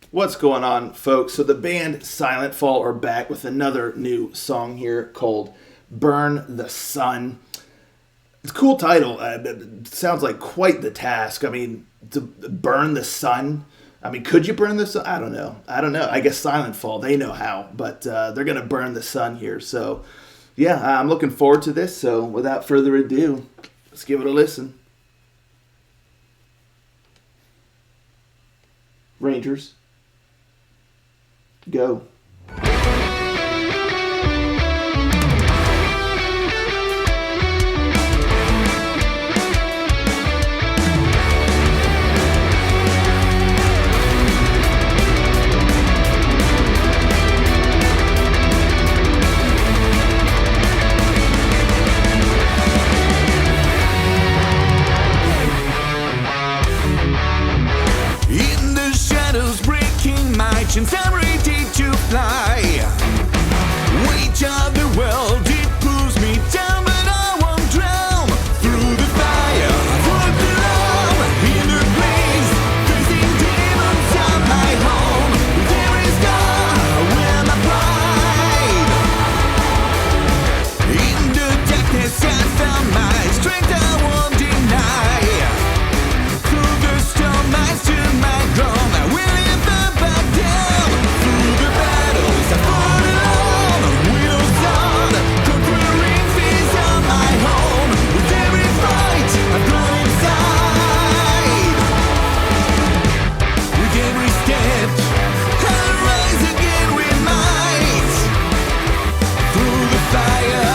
What's going on, folks? So the band Silent Fall are back with another new song here called "Burn the Sun." It's a cool title. It sounds like quite the task. I mean, to burn the sun. I mean, could you burn the sun? I don't know. I guess Silent Fall, they know how, but they're gonna burn the sun here. So, yeah, I'm looking forward to this. So, without further ado, let's give it a listen. Rangers, go. In the shadows, breaking my chains, I'm ready to fly. Weight of the world, it pulls me down, but I won't drown. Through the fire, through the love, in the blaze, facing demons on my home. There is God, where my pride. In the darkness, I found my strength, I won't deny. Through the storm, I stood my ground. I will never back down. Through the battles, I fought alone. Wheels on, conquering fears on my home. With every fight, I've grown inside. With every step, I rise again with might. Through the fire,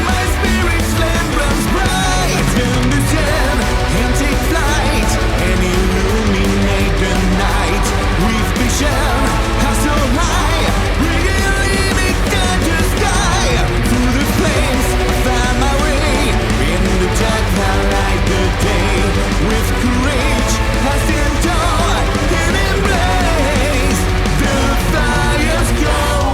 my spirit's flame burns bright. Turn the sun and take flight and illuminate the night. With vision, I so high, we can limit down the sky. Through the flames, I find my way. In the dark, I light the day. With courage, I stand tall and embrace the fire's goal.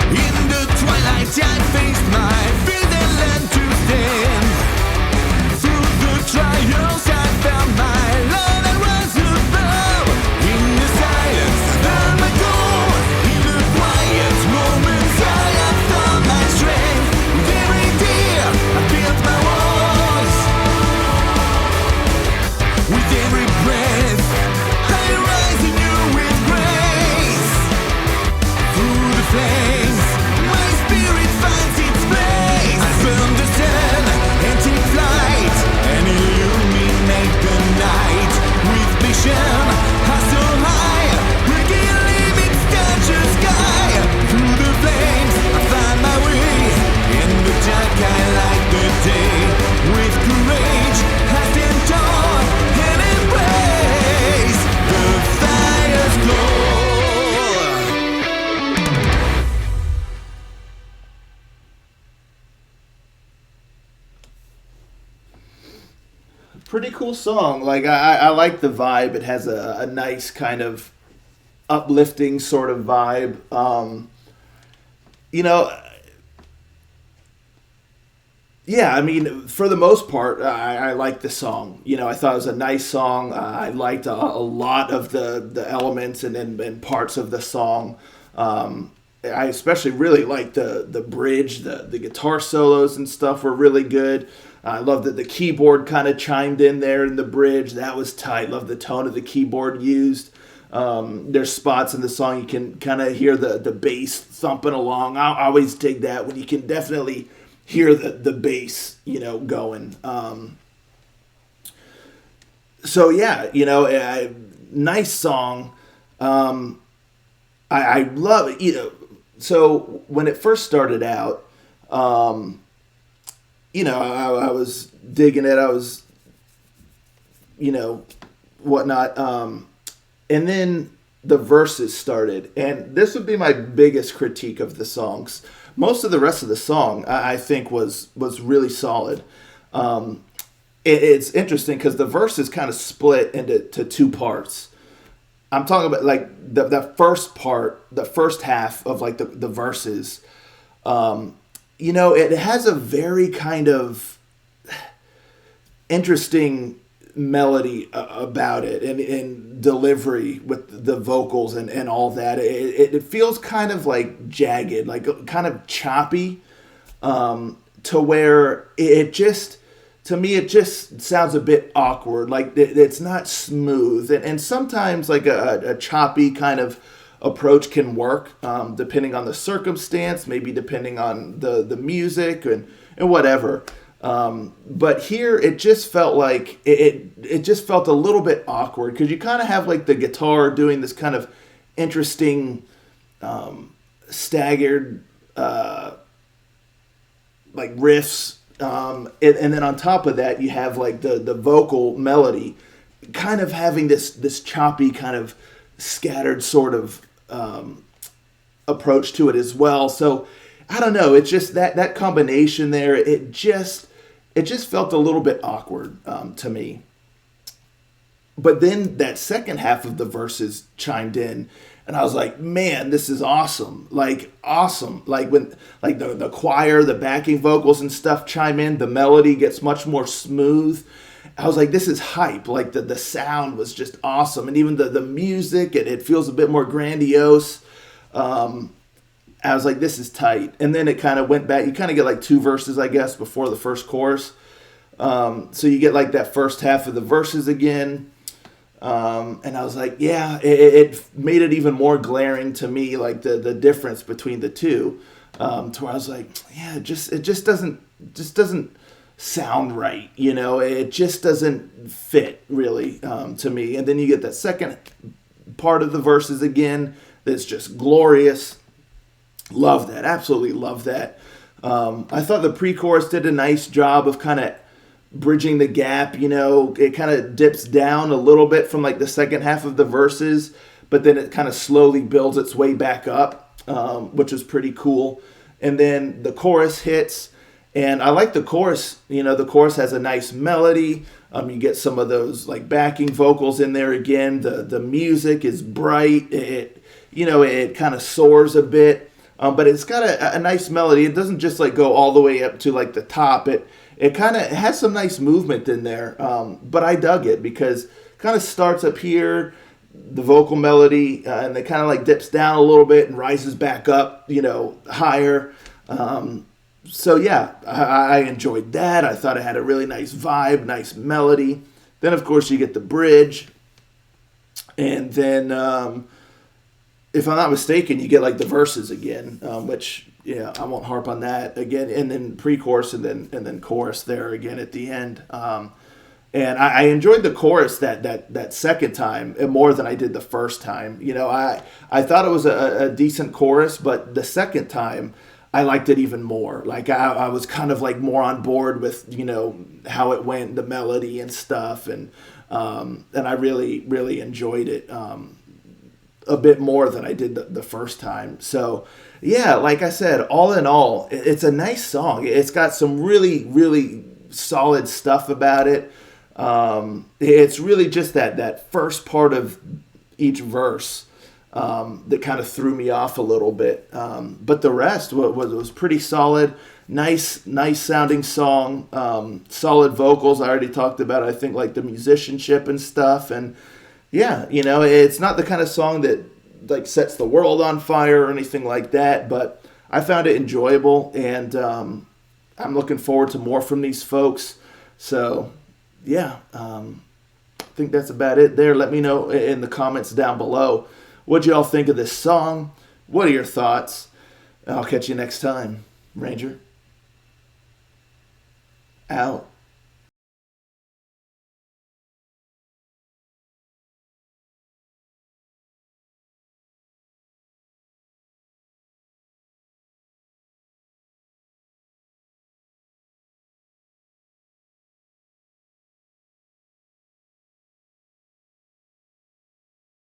In the twilight, I faced my fears and learned to stand. Through the trials, I found my love and was above. In the silence, I found my goal. In the quiet moments, I have found my strength. With every tear, I built my walls. With every breath, I rise anew with grace. Through the flames, my spirit finds its place. I burn the sun and take flight and illuminate the night. With vision, I soar high, breaking limits, touch the sky. Through the flames, I find my way. In the dark, I light the day. With courage, I stand tall and embrace the fire's glow. Pretty cool song. Like I like the vibe. It has a nice kind of uplifting sort of vibe. You know, Yeah, I mean, for the most part, I liked the song. I thought it was a nice song. I liked a lot of the elements and parts of the song. I especially really liked the bridge, the guitar solos and stuff were really good. I love that the keyboard kind of chimed in there in the bridge. That was tight. Love the tone of the keyboard used. There's spots in the song you can kind of hear the bass thumping along. I always dig that when you can definitely hear the bass, going. So yeah, nice song. I love it. So when it first started out, I was digging it. I was, whatnot. And then the verses started, and this would be my biggest critique of the songs. Most of the rest of the song, I think, was really solid. It's interesting because the verses kind of split into two parts. I'm talking about like the first part, the first half of like the verses. It has a very kind of interesting melody about it and delivery with the vocals and all that. It feels kind of like jagged, like kind of choppy, to where to me it just sounds a bit awkward, like it's not smooth, and sometimes like a choppy kind of approach can work, depending on the circumstance, maybe depending on the music and whatever. But here it just felt like it just felt a little bit awkward because you kind of have like the guitar doing this kind of interesting, staggered, like riffs. And then on top of that, you have like the vocal melody kind of having this choppy kind of scattered sort of, approach to it as well. So I don't know. It's just that combination there. It just felt a little bit awkward, to me. But then that second half of the verses chimed in, and I was like, man, this is awesome. Like, awesome. Like when like the choir, the backing vocals and stuff chime in, the melody gets much more smooth. I was like, this is hype. Like the sound was just awesome. And even the music, it feels a bit more grandiose. I was like, this is tight. And then it kind of went back. You kind of get like two verses, I guess, before the first chorus. So you get like that first half of the verses again. And I was like, yeah, it made it even more glaring to me, like the difference between the two. To where I was like, yeah, it just doesn't sound right. It just doesn't fit really, to me. And then you get that second part of the verses again. That's just glorious. Love that. Absolutely love that. I thought the pre-chorus did a nice job of kind of bridging the gap. It kind of dips down a little bit from like the second half of the verses, but then it kind of slowly builds its way back up, which is pretty cool. And then the chorus hits, and I like the chorus. The chorus has a nice melody. You get some of those like backing vocals in there again. The music is bright. It kind of soars a bit. But it's got a nice melody. It doesn't just like go all the way up to like the top. It kind of has some nice movement in there. But I dug it because it kind of starts up here, the vocal melody, and it kind of like dips down a little bit and rises back up, higher. So yeah, I enjoyed that. I thought it had a really nice vibe, nice melody. Then of course you get the bridge, and then if I'm not mistaken, you get like the verses again, which I won't harp on that again, and then pre-chorus and then chorus there again at the end. And I enjoyed the chorus that second time more than I did the first time. I thought it was a decent chorus, but the second time I liked it even more. Like I was kind of like more on board with how it went, the melody and stuff, and I really enjoyed it. A bit more than I did the first time. So yeah, like I said, all in all, it's a nice song. It's got some really, really solid stuff about it. It's really just that first part of each verse that kind of threw me off a little bit. But the rest was pretty solid. nice sounding song. Solid vocals. I already talked about, I think, like the musicianship and stuff. And yeah, it's not the kind of song that like sets the world on fire or anything like that, but I found it enjoyable, and I'm looking forward to more from these folks. So yeah, I think that's about it there. Let me know in the comments down below what y'all think of this song. What are your thoughts? I'll catch you next time. Ranger out.